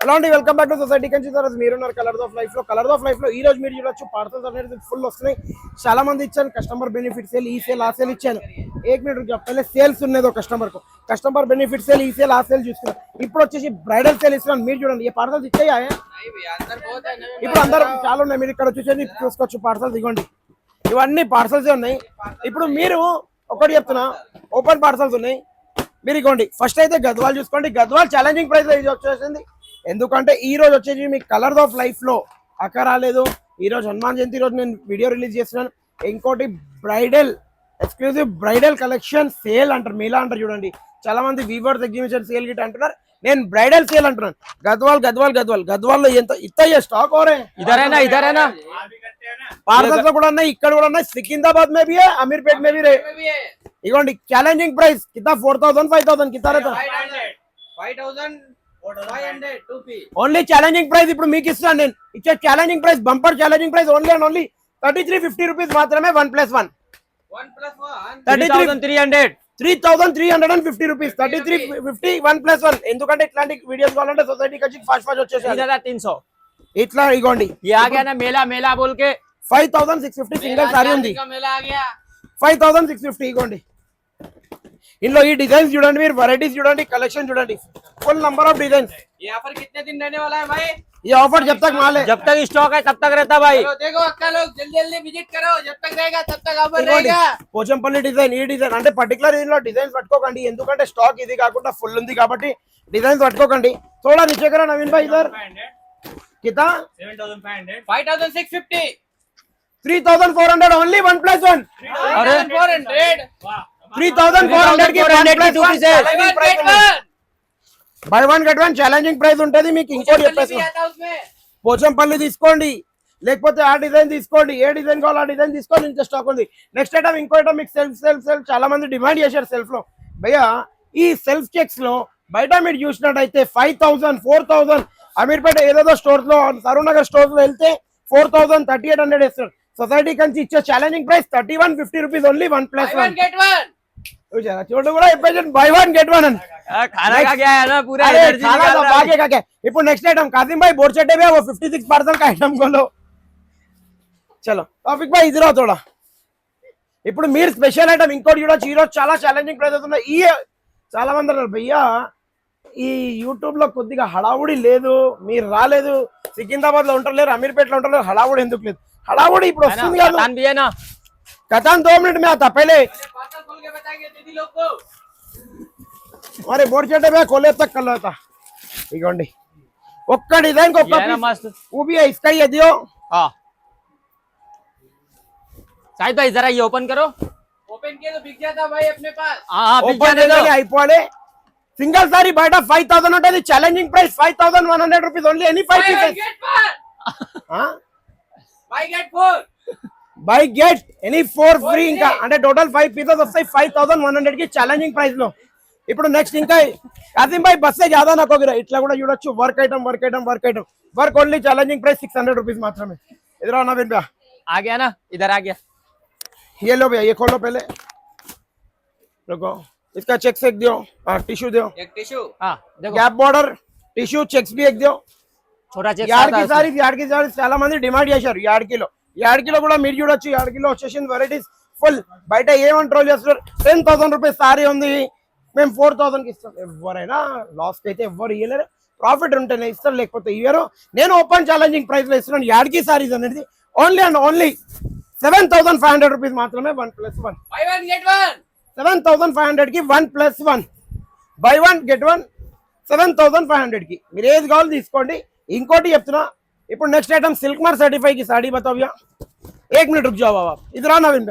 Hello అండి, welcome back to society Kanchi sir. మీరున్నారు colours of life లో ఈ రోజు మీరు చూడొచ్చు పార్సల్స్ అనేది ఫుల్ వస్తున్నాయి. చాలా మంది ఇచ్చాను కస్టమర్ బెనిఫిట్ సేల్, ఈ సేల్ ఆ సేల్ ఇచ్చాను. ఏక్ మినిట్ చెప్పలే, సేల్స్ ఉన్నదో కస్టమర్ బెనిఫిట్ సేల్, ఈ సేల్ ఆ సేల్ చూసుకున్నాను. ఇప్పుడు వచ్చేసి బ్రైడల్ సేల్ ఇస్తున్నాను. మీరు చూడండి, ఈ పార్సల్స్ ఇచ్చాయా ఇప్పుడు అందరూ చాలా ఉన్నాయి. మీరు ఇక్కడ చూసేది చూసుకోవచ్చు పార్సల్స్. ఇవ్వండి, ఇవన్నీ పార్సల్స్ ఉన్నాయి. ఇప్పుడు మీరు ఒకటి చెప్తున్నా, ఓపెన్ పార్సల్స్ ఉన్నాయి. మీరు ఇవ్వండి. ఫస్ట్ అయితే గద్వాల్ చూసుకోండి. గద్వాల్ ఛాలెంజింగ్ ప్రైస్ ఇది వచ్చేసింది. ఎందుకంటే ఈ రోజు వచ్చేసి మీకు కలర్స్ ఆఫ్ లైఫ్ లో అక్క రాలేదు. ఈ రోజు హనుమాన్ జయంతి రోజు నేను వీడియో రిలీజ్ చేస్తున్నాను. ఇంకోటి bridal exclusive bridal collection sale అంటారు, మీలా అంటారు. చూడండి, చాలా మంది వీవర్స్ ఎగ్జిబిషన్ సేల్ గిట్ అంటున్నారు. నేను బ్రైడల్ సేల్ అంటున్నాను. గద్వాల్ లో ఎంత ఇత్తయ్యే స్టాక్ ఓరే ఇదరేనా పార్సల్స్ లో కూడా ఉన్నాయి, ఇక్కడ కూడా ఉన్నాయి. సికింద్రాబాద్ మే భీ హై, అమీర్పేట్ మే భీ రే. ఇగోండి ఛాలెంజింగ్ ప్రైస్ కిतना 4000 5000 कितना रहता 5000 ఓన్లీ ఛాలెంజింగ్ ప్రైస్. ఇప్పుడు మీకు ఇస్తాను నేను ఇచ్చే challenging price, bumper challenging price only and only 3350 rupees మాత్రమే. 1+1 3350 రూపీస్ 3350 1+1. ఎందుకంటే ఇట్లాంటి వీడియోస్ కావాలంటే సొసైటీ వచ్చి ఫాస్ట్ వచ్చేసి 300 ఇట్లా. ఇగోండి మేళా బోల్కే 5650 సింగిల్ సారీ ఉంది. 5650 ఇగోండి. ఇందులో ఈ డిజైన్స్ చూడండి, మీరు వెరైటీస్ చూడండి, కలెక్షన్ చూడండి, फुल नंबर ऑफ डिजाइन. ये ऑफर कितने दिन रहने वाला है भाई? ये ऑफर जब तक माल है, जब तक स्टॉक है तब तक रहता भाई. देखो अक्का लोग जल्दी जल्दी विजिट करो, जब तक रहेगा तब तक ऑफर रहेगा. పోచంపల్లి డిజైన్, ఈ డిజైన్ అంటే పర్టికులర్ ఇందులో డిజైన్స్ పట్టుకోకండి. ఎందుకంటే స్టాక్ ఇది కాకుండా ఫుల్ ఉంది కాబట్టి డిజైన్స్ పట్టుకోకండి. थोड़ा नीचे करो नवीन भाई. इधर कितना 7500 5650 3400 ओनली 1+1. 3400 3400 की 1+1 by one get one challenging price ఉంటుంది. మీకు ఇంకోటి చెప్పేసి పోచంపల్లి తీసుకోండి, లేకపోతే ఆ డిజైన్ తీసుకోండి. ఏ డిజైన్ కావాలో ఆ డిజైన్ తీసుకోండి, ఇంత స్టాక్ ఉంది. నెక్స్ట్ ఐటమ్ ఇంకో ఐటమ్ మీకు సెల్ఫ్ చాలా మంది డిమాండ్ చేశారు సెల్ఫ్ లో. భయ్యా ఈ సెల్ఫ్ చెక్స్ లో బయట మీరు చూసినట్టయితే 5000 4000 అమీర్పేట ఏదేదో స్టోర్స్ లో, సరూనగర్ స్టోర్స్ లో వెళ్తే 4000 3800 ఇస్తారు. సొసైటీ కంచి ఇచ్చే ఛాలెంజింగ్ ప్రైస్ 3150 రూపీస్ ఓన్లీ 1+1. చూడు కూడా బై వన్ గెట్ వన్ అని. ఇప్పుడు నెక్స్ట్ ఐటమ్ कासिम भाई बोर्ड चट्टे भी वो 56 पार्सल का आइटम खोलो. చలో టాపిక్ భాయ్ ఇదిరా తోడా. ఇప్పుడు మీరు స్పెషల్ ఐటమ్ ఇంకోటి చూడొచ్చు. ఈరోజు చాలా ఛాలెంజింగ్ ప్రైస్ అవుతున్నాయి. ఈ చాలా మంది అన్నారు భయ్యా ఈ యూట్యూబ్ లో కొద్దిగా హడావుడి లేదు, మీరు రాలేదు, సికింద్రాబాద్ లో ఉంటారు, అమీర్పేట్ లో ఉంటారు, హడావుడి ఎందుకు లేదు? హడావుడి ఇప్పుడు వస్తుంది కదా. కథాన్ 2 मिनट में आता पहले अरे बोर्ड चटे भैया खोले तक कल होता. इगोंडी ఒక్క డిజైన్ కి ఒక్క పీస్ वो भी है इसका ही दियो. हां शायद भाई जरा ये ओपन करो. ओपन किया तो बिक जाता भाई अपने पास. हां बिक जाता అయిపోలే. సింగిల్ సారీ బయట 5000 ఉంటది. Challenging price 5100 rupees only any 5 pieces. हां buy get 4 buy get any 4 free. ఇంకా అంటే టోటల్ 5 పీసెస్ వస్తాయి 5100 కి ఛాలెంజింగ్ ప్రైస్ లో. ఇప్పుడు నెక్స్ట్ ఇంకా कासिम भाई బస్సే ज्यादा ना कोगिरा ఇట్లా కూడా చూడొచ్చు. Work item work only challenging price 600 rupees మాత్రమే. इधर आना भैया. आ गया ना, इधर आ गया. ये लो भैया, ये खोलो पहले. रुको, इसका चेक से दियो. हां टिश्यू दियो, एक टिश्यू. हां देखो गैप बॉर्डर टिश्यू చెక్స్ भी एक दियो. छोटा चेक यार्ड की सारी చాలా మంది డిమాండ్ చేశారు. యార్డ్ కిలో కూడా మీరు చూడొచ్చు. యార్డ్ కిలో వచ్చేసింది వెరైటీస్ ఫుల్. బయట ఏమని ట్రోల్ చేస్తారు, 10,000 రూపీస్ సారీ ఉంది, మేము 4000 కి ఇస్తాం. ఎవరైనా లాస్ అయితే ఎవరు ఇవ్వలేరు. ప్రాఫిట్ ఉంటేనే ఇస్తారు, లేకపోతే ఇవ్వరు. నేను ఓపెన్ ఛాలెంజింగ్ ప్రైస్ లో ఇస్తున్నాను. యార్డ్ కి సారీస్ అనేది ఓన్లీ అండ్ ఓన్లీ 7500 రూపీస్ మాత్రమే. 1+1 బై వన్ గెట్ వన్ 7500 కి 1+1 బై వన్ గెట్ వన్ 7500 కి. మీరు ఏది కావాలో తీసుకోండి. ఇంకోటి చెప్తున్నా, ఇప్పుడు నెక్స్ట్ ఐటమ్ సిల్క్ మార్ సర్టిఫై की साड़ी बताओ भैया. 1 मिनट रुक जाओ बाबा. इधर आना विन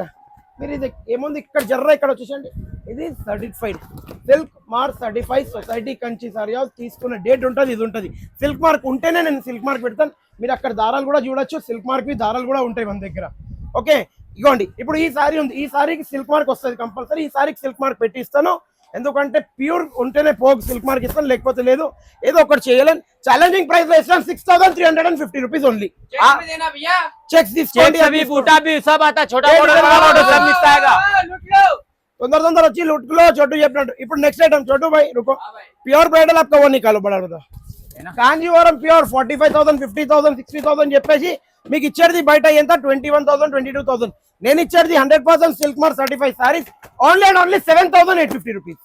మీరు ఇది ఏముంది ఇక్కడ జర్రా ఇక్కడ వచ్చేసండి. ఇది certified silk mark certified society Kanchi sorry house. తీసుకున్న డేట్ ఉంటుంది, ఇది ఉంటుంది. సిల్క్ మార్క్ ఉంటేనే నేను సిల్క్ మార్క్ పెడతాను. మీరు అక్కడ దారాలు కూడా చూడొచ్చు. సిల్క్ మార్క్ దారాలు కూడా ఉంటాయి మన దగ్గర. ఓకే ఇగోండి, ఇప్పుడు ఈ సారీ ఉంది, ఈ సారీకి సిల్క్ మార్క్ వస్తుంది కంపల్సరీ. ఈ సారీకి సిల్క్ మార్క్ పెట్టి ఇస్తాను. ఎందుకంటే ప్యూర్ ఉంటేనే పోగు సిల్క్ మార్క్ ఇస్తాను, లేకపోతే లేదు. ఏదో ఒకటి చేయలేను. ఛాలెంజింగ్ ప్రైస్ లో ఇస్తాను 6350 రూపీస్ ఓన్లీ. చెక్స్ తీసుకోండి. తొందర వచ్చి లుట్కులో చోటు చెప్పినట్టు. ఇప్పుడు నెక్స్ట్ ఐటమ్ చోటు భాయ్ రుకో. ప్యూర్ బ్రైడల్ आपका वो निकालो बड़ा बड़ा కాంజీవరం ప్యూర్ 45,000 50,000 60,000 చెప్పేసి మీకు ఇచ్చేది బయట ఎంత 21,000 22,000 నేను ఇచ్చేది 100% silk mark certified saris only and only 7,850 rupees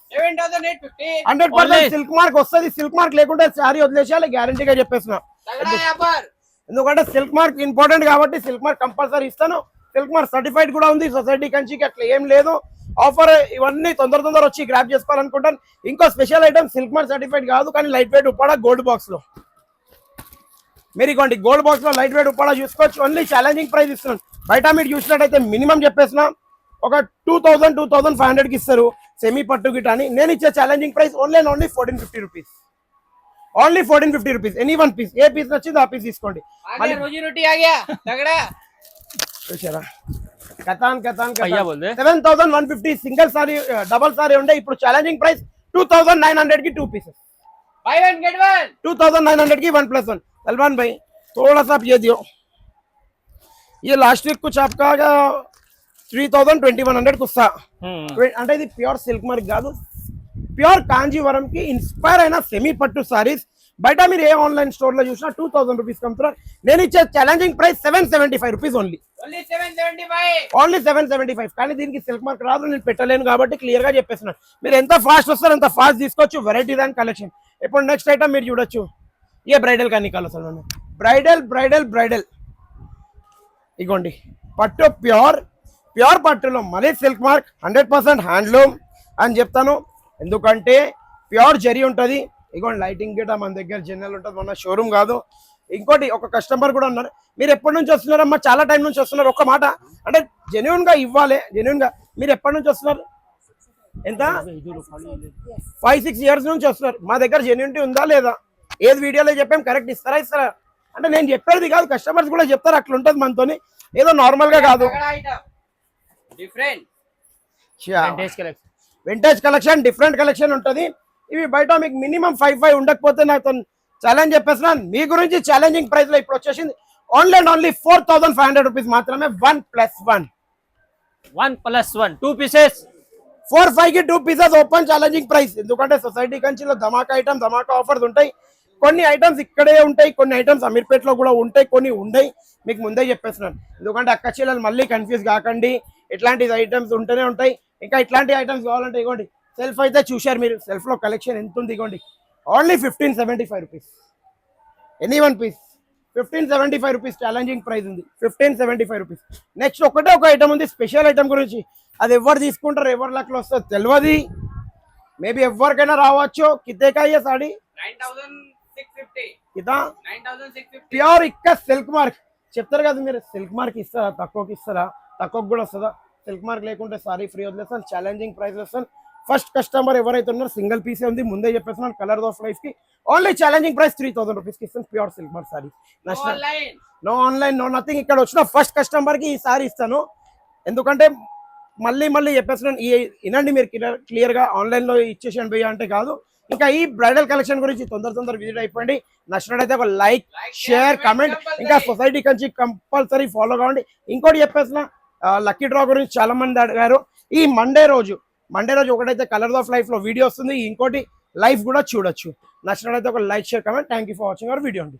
100% silk mark వస్తుంది సిల్క్ మార్క్ లేకుంటే సారీ వదిలేసేయాలి గ్యారంటీగా చెప్పేస్తున్నా ఎందుకంటే సిల్క్ మార్క్ ఇంపార్టెంట్ కాబట్టి సిల్క్ మార్క్ కంపల్సరీ ఇస్తాను సిల్క్ మార్క్ సర్టిఫైడ్ కూడా ఉంది సొసైటీ కంచికి అట్లా ఏం లేదు ఆఫర్ ఇవన్నీ తొందర వచ్చి గ్రాప్ చేసుకోవాలనుకుంటాను ఇంకో special item silk mark certified కాదు కానీ light weight Uppada gold box లో మీరు ఇవ్వండి గోల్డ్ బాక్స్ లో లైట్ వెయిట్ ఉప్పాడ చూసుకోవచ్చు ఓన్లీ ఛాలెంజింగ్ ప్రైస్ ఇస్తున్నాను బయట మీరు చూసినట్టయితే మినిమం చెప్పేసిన ఒక 2,000-2,500 కి ఇస్తారు సెమీ పట్టు గిట్ అని నేను ఇచ్చే challenging price only 1450 rupees only 1450 rupees any one piece ఏ పీస్ నచ్చింది ఆ పీస్ తీసుకోండి చూసారా కథాన్ 7,150 సింగిల్ సారీ డబల్ సారీ ఉండే ఇప్పుడు ఛాలెంజింగ్ ప్రైస్ 2,900 की 2 pieces buy one get one 2,900 की 1+1 सलमान भाई थोड़ा सा आप ये दियो ये लास्ट वीक कुछ आपका 3,000-2,100 कुछ सा అంటే ఇది ప్యూర్ సిల్క్ మార్క్ కాదు ప్యూర్ కాంజీవరం కి ఇన్స్పైర్ అయిన సెమీ పట్టు సారీస్ బయట మీరు ఏ ఆన్లైన్ స్టోర్ లో చూసినా 2,000 రూపీస్ కమ్ముతున్నారు నేను ఇచ్చే ఛాలెంజింగ్ ప్రైస్ 775 రూపీస్ ఓన్లీ 775 కానీ దీనికి సిల్క్ మార్క్ రాదు నేను పెట్టలేను కాబట్టి క్లియర్ గా చెప్పేస్తున్నాను మీరు ఎంత ఫాస్ట్ వస్తారో అంత ఫాస్ట్ తీసుకోవచ్చు వెరైటీస్ అండ్ కలెక్షన్ ఇప్పుడు నెక్స్ట్ ఐటమ్ మీరు చూడొచ్చు ఏ బ్రైడల్ కానీ కలర్ బ్రైడల్ ఇగోండి పట్టు ప్యూర్ పట్టులో మళ్ళీ సిల్క్ మార్క్ 100% హ్యాండ్లూమ్ అని చెప్తాను ఎందుకంటే ప్యూర్ జరీ ఉంటుంది ఇగోండి లైటింగ్ గిట మన దగ్గర జనరల్ ఉంటుంది మన షోరూమ్ కాదు ఇంకోటి ఒక కస్టమర్ కూడా ఉన్నారు మీరు ఎప్పటి నుంచి వస్తున్నారమ్మా చాలా టైం నుంచి వస్తున్నారు ఒక మాట అంటే జెన్యున్ గా ఇవ్వాలి జెన్యున్ గా మీరు ఎప్పటి నుంచి వస్తున్నారు ఎంత 5-6 ఇయర్స్ నుంచి వస్తున్నారు మా దగ్గర జెన్యునిటీ ఉందా లేదా ఏది వీడియోలో చెప్పాం కరెక్ట్ ఇస్తారా అంటే నేను చెప్పేది కాదు కస్టమర్స్ కూడా చెప్తారు అట్లా ఉంటుంది మనతోని ఏదో నార్మల్ గా కాదు వింటేజ్ కలెక్షన్ డిఫరెంట్ కలెక్షన్ ఉంటుంది ఇవి బయట మీకు మినిమం 5 ఉండకపోతే నాకు ఛాలెంజ్ చెప్పేస్తున్నాను మీ గురించి ఛాలెంజింగ్ ప్రైస్ లో ఇప్పుడు వచ్చేసింది ఓన్లీ అండ్ ఓన్లీ 4,500 రూపీస్ మాత్రమే 1+1 2 pieces 4-5 కి 2 పీసెస్ ఓపెన్ ఛాలెంజింగ్ ప్రైస్ ఎందుకంటే సొసైటీ కంచిలో ధమాకా ఆఫర్స్ ఉంటాయి కొన్ని ఐటమ్స్ ఇక్కడే ఉంటాయి కొన్ని ఐటమ్స్ అమీర్పేటలో కూడా ఉంటాయి కొన్ని ఉండయి మీకు ముందే చెప్పేస్తున్నాను ఎందుకంటే అక్క చెల్లెలు మళ్ళీ కన్ఫ్యూజ్ కాకండి ఇట్లాంటి ఐటమ్స్ ఉంటూనే ఉంటాయి ఇంకా ఇట్లాంటి ఐటమ్స్ కావాలంటే ఇవ్వండి సెల్ఫ్ అయితే చూశారు మీరు సెల్ఫ్ లో కలెక్షన్ ఎంత ఉంది ఇవ్వండి only 1575 rupees any one piece 1575 rupees challenging price ఉంది 1575 రూపీస్ నెక్స్ట్ ఒక ఐటమ్ ఉంది స్పెషల్ ఐటమ్ గురించి అది ఎవరు తీసుకుంటారు ఎవరి లెక్కలో వస్తుంది తెలియదు మేబీ ఎవరికైనా రావచ్చు కితేకా అయ్యే సాడీ 9,650 ప్యూర్ ఇక్కడ సిల్క్ మార్క్ చెప్తారు కదా మీరు సిల్క్ మార్క్ ఇస్తారా తక్కువకి ఇస్తారా తక్కువకి కూడా వస్తుందా సిల్క్ మార్క్ లేకుంటే సారీ ఫ్రీ వదిలేస్తాను ఛాలెంజింగ్ ప్రైస్ వస్తాను ఫస్ట్ కస్టమర్ ఎవరైతే ఉన్నారో సింగిల్ పీసే ఉంది ముందే చెప్పేస్తున్నాను కలర్ ఆఫ్ లైఫ్ కి ఓన్లీ ఛాలెంజింగ్ ప్రైస్ 3,000 రూపీస్ కి ఇస్తాను pure silk mark sari no online no nothing ఇక్కడ వచ్చిన ఫస్ట్ కస్టమర్ కి ఈ సారీ ఇస్తాను ఎందుకంటే మళ్ళీ చెప్పేస్తున్నాను వినండి మీరు క్లియర్ గా ఆన్లైన్ లో ఇచ్చేసాను భయ్యా అంటే కాదు ఇంకా ఈ బ్రైడల్ కలెక్షన్ గురించి తొందర విజిట్ అయిపోయింది నచ్చినట్టయితే ఒక లైక్ షేర్ కమెంట్ ఇంకా సొసైటీ కంచి కంపల్సరీ ఫాలో కావండి ఇంకోటి చెప్పేసిన లక్కీ డ్రా గురించి చాలా మంది అడిగారు ఈ మండే రోజు ఒకటైతే కలర్ ఆఫ్ లైఫ్ లో వీడియో వస్తుంది ఇంకోటి లైఫ్ కూడా చూడొచ్చు నచ్చినట్టయితే ఒక like share comment thank you for watching our video అండి